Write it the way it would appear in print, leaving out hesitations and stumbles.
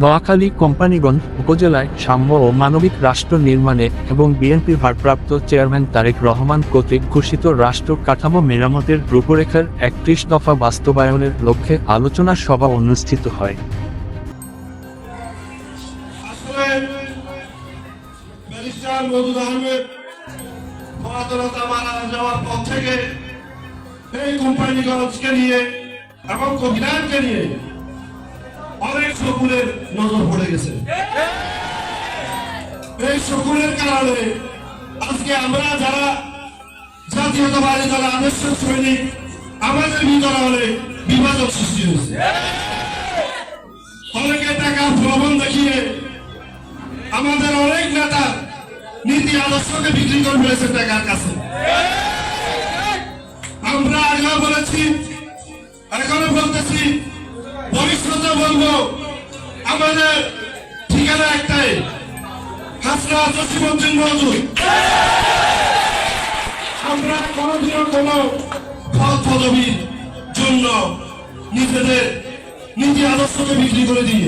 নোয়াখালী কোম্পানীগঞ্জ উপজেলায় সাম্য ও মানবিক রাষ্ট্র নির্মাণে এবং বিএনপির ভারপ্রাপ্ত চেয়ারম্যান তারেক রহমান কর্তৃক ঘোষিত রাষ্ট্র কাঠামো মেরামতের রূপরেখার ৩১ দফা বাস্তবায়নের লক্ষ্যে আলোচনা সভা অনুষ্ঠিত হয়। অনেক শকুনের নজর পড়ে গেছে। এই শকুনের কারণে আজকে আমরা যারা জাতীয়তাবাদী দলের আদর্শ সৈনিক আমাদের ভিতরে অনেক বিভাজন সৃষ্টি হয়েছে। অনেকে টাকা প্রলোভন দেখিয়ে আমাদের অনেক নেতা নীতি আদর্শকে বিক্রি করে ফেলেছে টাকার কাছে। আমরা আগেও বলেছি, এখনো বলতেছি, ভবিষ্যতে বলবো, আমাদের ঠিকানা একটাই, হাসনা জসিমউদ্দিন মওজুদ। আমরা কোনদিনও কোন পদ পদবীর জন্য নিজেদের নীতি আদর্শকে বিক্রি করে দিই।